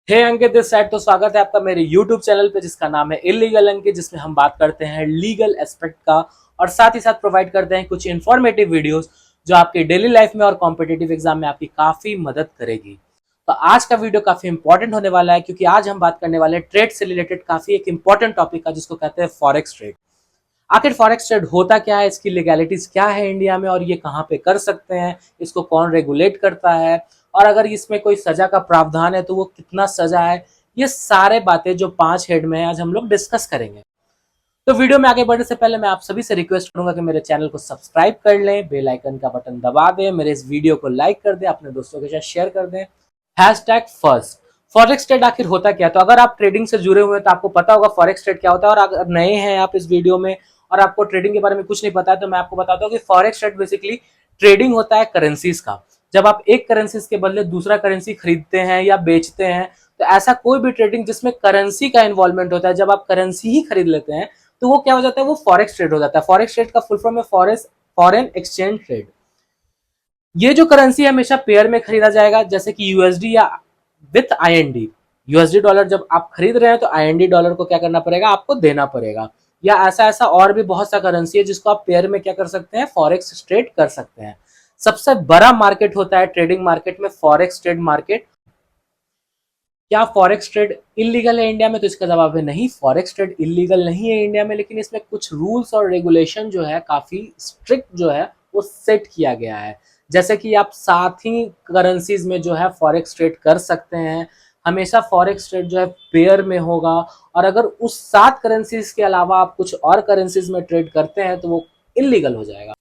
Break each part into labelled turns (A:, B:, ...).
A: Hey Ankit this side. तो स्वागत है आपका मेरे YouTube चैनल पे जिसका नाम है इलीगल अंकित, जिसमें हम बात करते हैं लीगल एस्पेक्ट का और साथ ही साथ प्रोवाइड करते हैं कुछ इन्फॉर्मेटिव वीडियोस जो आपकी डेली लाइफ में और कॉम्पिटिटिव एग्जाम में आपकी काफी मदद करेगी। तो आज का वीडियो काफी इंपॉर्टेंट होने वाला है क्योंकि आज हम बात करने वाले हैं ट्रेड से रिलेटेड काफी एक इंपॉर्टेंट टॉपिक का, जिसको कहते हैं फॉरेक्स ट्रेड। आखिर फॉरेक्स ट्रेड होता क्या है, इसकी लीगैलिटीज क्या है इंडिया में और ये कहाँ पे कर सकते हैं, इसको कौन रेगुलेट करता है और अगर इसमें कोई सजा का प्रावधान है तो वो कितना सजा है, ये सारे बातें जो 5 हेड में है आज हम लोग डिस्कस करेंगे। तो वीडियो में आगे बढ़ने से पहले मैं आप सभी से रिक्वेस्ट करूंगा कि मेरे चैनल को सब्सक्राइब कर लें, बेल आइकन का बटन दबा दें, मेरे इस वीडियो को लाइक कर दें, अपने दोस्तों के साथ शेयर कर दें। हैशटैग फर्स्ट फॉरेक्स ट्रेड आखिर होता क्या है। तो अगर आप ट्रेडिंग से जुड़े हुए हैं तो आपको पता होगा फॉरेक्स ट्रेड क्या होता है, और अगर नए हैं आप इस वीडियो में और आपको ट्रेडिंग के बारे में कुछ नहीं पता है तो मैं आपको बताता हूँ कि फॉरेक्स ट्रेड बेसिकली ट्रेडिंग होता है करेंसीज का। जब आप एक करेंसीज के बदले दूसरा करेंसी खरीदते हैं या बेचते हैं, तो ऐसा कोई भी ट्रेडिंग जिसमें करेंसी का इन्वॉल्वमेंट होता है, जब आप करेंसी ही खरीद लेते हैं तो वो क्या हो जाता है, वो फॉरेक्स ट्रेड हो जाता है। फॉरेक्स ट्रेड का फुल फॉर्म है फॉरेन एक्सचेंज ट्रेड। ये जो करेंसी हमेशा पेयर में खरीदा जाएगा, जैसे कि यूएसडी या विथ आईएनडी। यूएसडी डॉलर जब आप खरीद रहे हैं तो आईएनडी डॉलर को क्या करना पड़ेगा, आपको देना पड़ेगा। या ऐसा ऐसा और भी बहुत सा करेंसी है जिसको आप पेयर में क्या कर सकते हैं, फॉरेक्स ट्रेड कर सकते हैं। सबसे बड़ा मार्केट होता है ट्रेडिंग मार्केट में फॉरेक्स ट्रेड मार्केट। क्या फॉरेक्स ट्रेड इलीगल है इंडिया में? तो इसका जवाब है नहीं, फॉरेक्स ट्रेड इलीगल नहीं है इंडिया में, लेकिन इसमें कुछ रूल्स और रेगुलेशन जो है काफी स्ट्रिक्ट जो है वो सेट किया गया है। जैसे कि आप साथ ही करेंसीज में जो है फॉरेक्स ट्रेड कर सकते हैं। हमेशा फॉरेक्स ट्रेड जो है पेयर में होगा, और अगर उस 7 करेंसीज के अलावा आप कुछ और करेंसीज में ट्रेड करते हैं तो वो इलीगल हो जाएगा।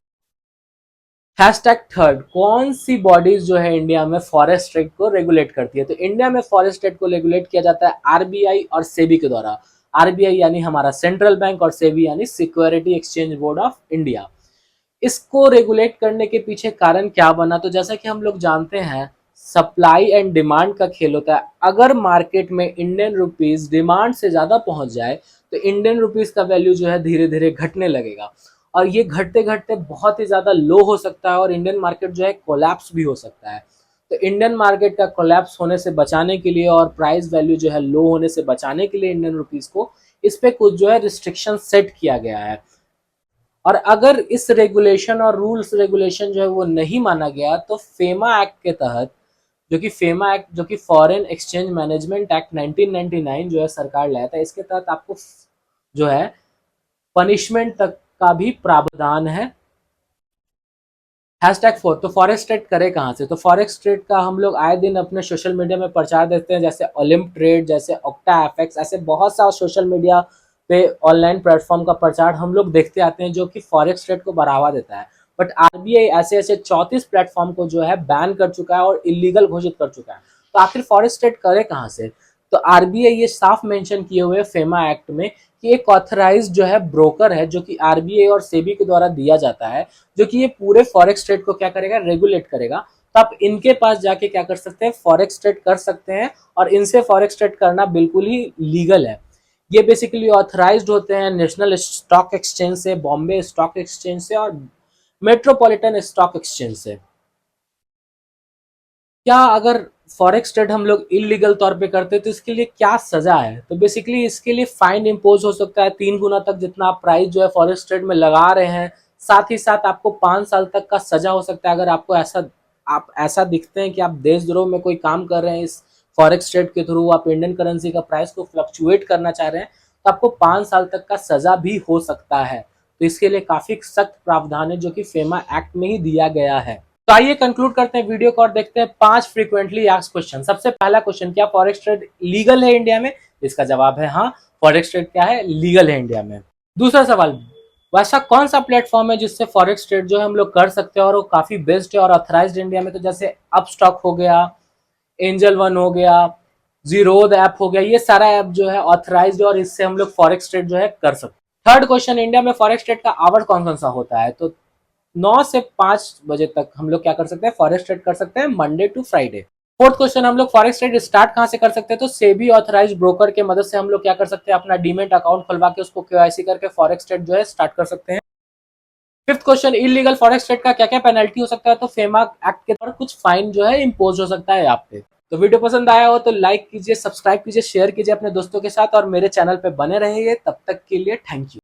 A: हैशटैग थर्ड, कौन सी बॉडीज जो है इंडिया में फॉरेस्ट ट्रेड को रेगुलेट करती है? तो इंडिया में फॉरेस्ट ट्रेड को रेगुलेट किया जाता है आरबीआई और सेबी के द्वारा। आरबीआई यानी हमारा सेंट्रल बैंक और सेबी यानी security exchange board of India. इसको रेगुलेट करने के पीछे कारण क्या बना? तो जैसा कि हम लोग जानते हैं, सप्लाई एंड डिमांड का खेल होता है। अगर मार्केट में इंडियन रुपीस डिमांड से ज्यादा पहुंच जाए तो इंडियन रुपीस का वैल्यू जो है धीरे धीरे घटने लगेगा, और ये घटते घटते बहुत ही ज्यादा लो हो सकता है और इंडियन मार्केट जो है कोलैप्स भी हो सकता है। तो इंडियन मार्केट का कोलैप्स होने से बचाने के लिए और प्राइस वैल्यू जो है लो होने से बचाने के लिए इंडियन रुपीस को इस पे कुछ जो है रिस्ट्रिक्शन सेट किया गया है। और अगर इस रेगुलेशन और रूल्स रेगुलेशन जो है वो नहीं माना गया तो फेमा एक्ट के तहत, जो कि फॉरेन एक्सचेंज मैनेजमेंट एक्ट 1999 जो है सरकार लाया था, इसके तहत आपको जो है पनिशमेंट तक का भी प्रावधान है। हैशटैग 4, तो फॉरेक्स ट्रेड करे कहाँ से? तो फॉरेक्स ट्रेड का हम लोग आए दिन अपने सोशल मीडिया में प्रचार देते हैं, जैसे ओलिम्प ट्रेड, जैसे ऑक्टा एफएक्स, ऐसे बहुत सा सोशल मीडिया पे ऑनलाइन प्लेटफॉर्म का प्रचार हम लोग देखते आते हैं जो कि फॉरेक्स ट्रेड को बढ़ावा देता है। बट आरबीआई ऐसे ऐसे 34 प्लेटफॉर्म को जो है बैन कर चुका है और इलीगल घोषित कर चुका है। तो आखिर फॉरेक्स ट्रेड करे कहाँ से? तो आरबीआई ये साफ मेंशन किए हुए फेमा एक्ट में कि एक ऑथराइज जो है ब्रोकर है, जो कि आरबीआई और सेबी के द्वारा दिया जाता है, जो कि ये पूरे फॉरेक्स ट्रेड को क्या करेगा, रेगुलेट करेगा। तो आप इनके पास जाके क्या कर सकते हैं, फॉरेक्स ट्रेड कर सकते हैं, और इनसे फॉरेक्स ट्रेड करना बिल्कुल ही लीगल है। ये बेसिकली ऑथराइज्ड होते हैं नेशनल स्टॉक एक्सचेंज से, बॉम्बे स्टॉक एक्सचेंज से और मेट्रोपॉलिटन स्टॉक एक्सचेंज से। क्या अगर फॉरेक्स ट्रेड हम लोग इलीगल तौर पे करते हैं तो इसके लिए क्या सजा है? तो बेसिकली इसके लिए फाइन इम्पोज हो सकता है 3 गुना तक जितना आप प्राइस जो है फॉरेक्स ट्रेड में लगा रहे हैं। साथ ही साथ आपको 5 साल तक का सजा हो सकता है अगर आपको आप ऐसा दिखते हैं कि आप देशद्रोह में कोई काम कर रहे हैं। इस फॉरेक्स ट्रेड के थ्रू आप इंडियन करेंसी का प्राइस को फ्लक्चुएट करना चाह रहे हैं तो आपको 5 साल तक का सजा भी हो सकता है। तो इसके लिए काफी सख्त प्रावधान है जो कि फेमा एक्ट में ही दिया गया है। तो आइए कंक्लूड करते हैं वीडियो को और देखते हैं 5 फ्रीक्वेंटली आस्क्ड क्वेश्चन। सबसे पहला क्वेश्चन, क्या फॉरेक्स ट्रेड लीगल है इंडिया में? इसका जवाब है हाँ, फॉरेक्स ट्रेड क्या है, लीगल है इंडिया में। दूसरा सवाल, वैसा कौन सा प्लेटफॉर्म है जिससे फॉरेक्स ट्रेड जो है हम लोग कर सकते हैं और वो काफी बेस्ट है और ऑथराइज्ड इंडिया में? तो जैसे अपस्टॉक हो गया, एंजल वन हो गया, जीरोद ऐप हो गया, ये सारा ऐप जो है ऑथराइज्ड है और इससे हम लोग फॉरेक्स ट्रेड जो है कर सकते हैं। थर्ड क्वेश्चन, इंडिया में फॉरेक्स ट्रेड का आवर कौन कौन सा होता है? तो 9 से 5 बजे तक हम लोग क्या कर सकते हैं, फॉरेक्स ट्रेड कर सकते हैं, Monday to Friday. Fourth question, हम लोग फॉरेक्स ट्रेड स्टार्ट कहां से कर सकते हैं? तो सेबी ऑथराइज्ड ब्रोकर के मदद से हम लोग क्या कर सकते हैं, अपना डीमेट अकाउंट खुलवा के उसको केवाईसी करके फॉरेक्स ट्रेड जो है स्टार्ट कर सकते हैं। Fifth question, illegal forex trade का क्या क्या पेनल्टी हो सकता है? तो फेमा एक्ट के तहत कुछ फाइन जो है इम्पोज हो सकता है आप पे। तो वीडियो पसंद आया हो तो लाइक कीजिए, सब्सक्राइब कीजिए, शेयर कीजिए अपने दोस्तों के साथ और मेरे चैनल पे बने रहिए। तब तक के लिए थैंक यू।